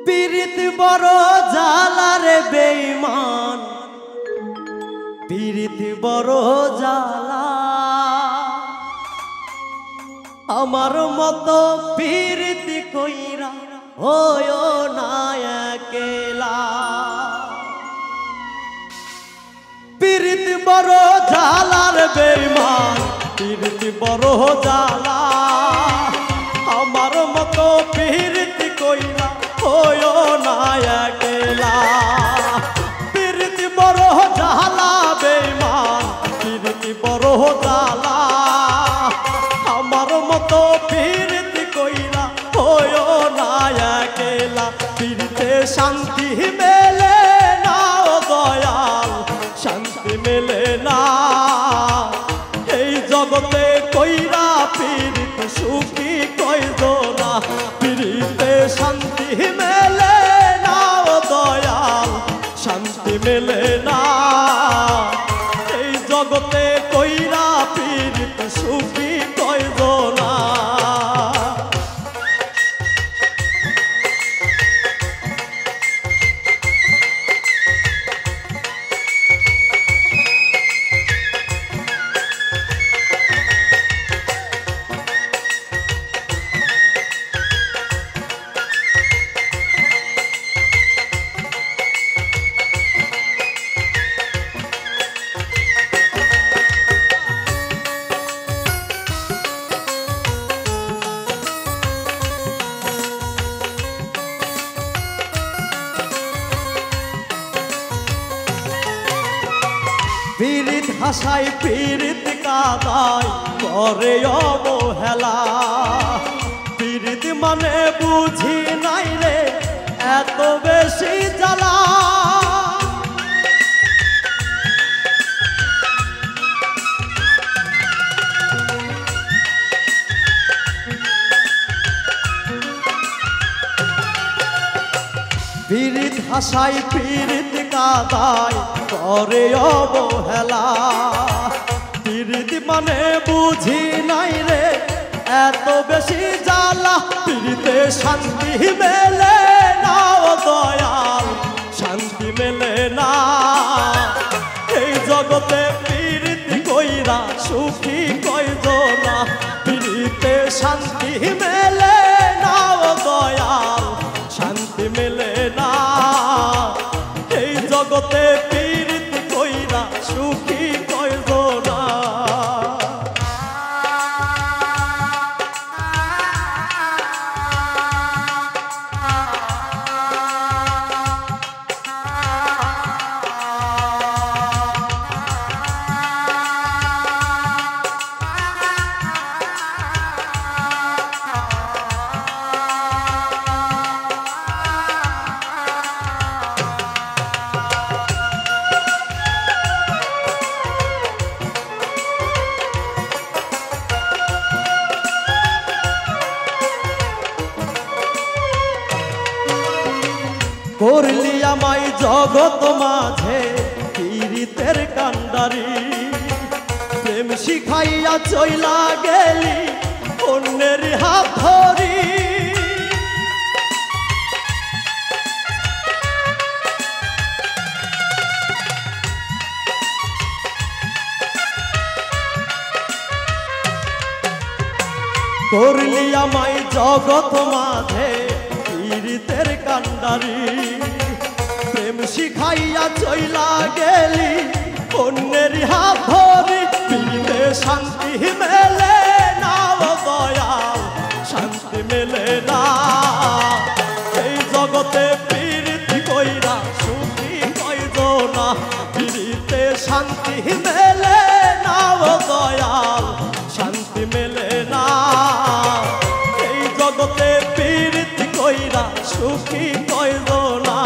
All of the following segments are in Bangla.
পীড়িত বড় জ্বালা রে বেঈমান, পীড়িত বড় জ্বালা। আমার মতো পীড়িত কইরা হয়ো না একলা। পীড়িত বড় জ্বালা রে বেঈমান, পীড়িত বড় জ্বালা। আমার মতো পীড়িত কইরা হয়ো না একলা। পীড়িত বড় জ্বালা বেঈমান, পীড়িত বড় জ্বালা। আমার মতো পীড়িত কইরা হয়ো না একলা। পীড়িতে শান্তি মেলে না ও দয়াল, শান্তি মেলে না। এই জগতে কইরা পীড়িত সুখী কয়জনা। পীড়িতে শান্তি মেলে না ও দয়াল, শান্তি মেলে না। এই জগতে কইরা পীড়িত সুখী কয়জনা। পীড়িত হাসাই পীড়িত কাদাই করে অবহেলা। পীড়িত মানে বুঝি নাই রে এত বেশি জ্বালা। পীড়িত হাসাই পীড়িত কাদাই করে অবহেলা। পীড়িত মানে বুঝি নাই রে এত বেশি জ্বালা। পীড়িতে শান্তি মেলে না ও দয়াল, শান্তি মেলে না। এই জগতে পীড়িত কইরা সুখী কয়জনা। পীড়িতে শান্তি মেলে না ও দয়াল, শান্তি মেলে না। এই জগতে পীড়িত কইরা সুখী কয়জনা। করলি আমায় জগৎ মাঝে পীড়িতের কান্ডারি। প্রেম শিখাইয়া চইলা গেলি অন্যের হাত ধরি। করলি আমায় জগৎ মাঝে পীড়িতের কান্ডারি। প্রেম শিখাইয়া চইলা গেলি অন্যের হাত ধরি। পীড়িতে শান্তি মেলে না ও দয়াল, শান্তি মেলে না। এই জগতে পীড়িত কইরা সুখী কয়জনা। পীড়িতে শান্তি মেলে না ও দয়াল, শান্তি মেলে না। এই জগতে পীড়িত কইরা সুখী কয়জনা।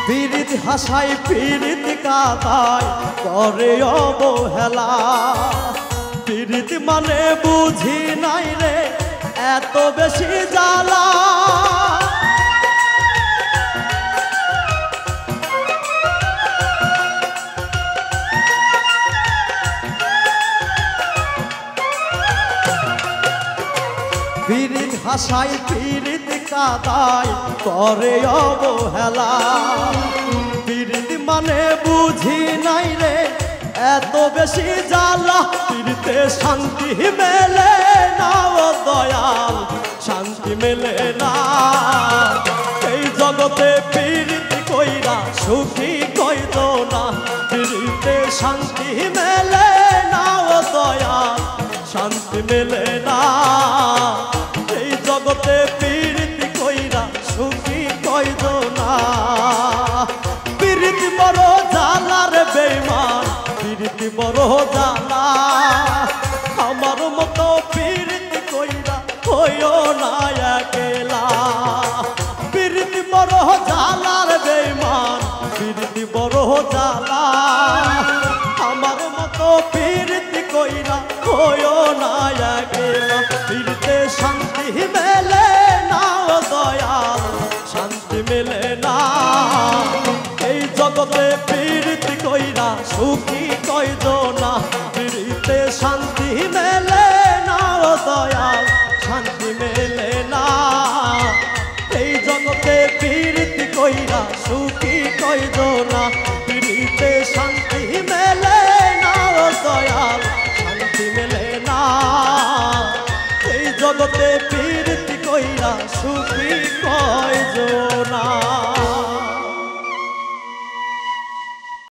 পীড়িত হাসায় পীড়িত কাদায় করে অবহেলা পীড়িত মানে বুঝি নাই রে এত বেশি জ্বালা পীড়িত হাসায় পীড়িত কাদায় করে অবহেলা পীড়িত মানে বুঝি নাই রে এত বেশি জ্বালা পীড়িতে শান্তি মেলে না ও দয়াল শান্তি মেলে না এই জগতে পীড়িত কইরা সুখী কইদ না পীড়িতে শান্তি মেলে না ও দয়াল শান্তি মেলে না এই জগতে পীড়িত কইরা সুখী কইদ না পীড়িত বড় জ্বালার বেঈমান পীড়িত বড় জ্বালা আমার মতো পীড়িত কইরা হইও না একলা পীড়িত বড় জ্বালার বেঈমান পীড়িত বড় জ্বালা আমার মতো পীড়িত কইরা হইও না একলা পীড়িতে শান্তি মেলে না ও দয়াল শান্তি মেলে না এই জগতে পীড়িত কইরা সুখী কইদ না পীড়িতে শান্তি মেলে না ও দয়াল শান্তি মেলে না এই জগতে পীড়িত কইরা সুখী কইদ না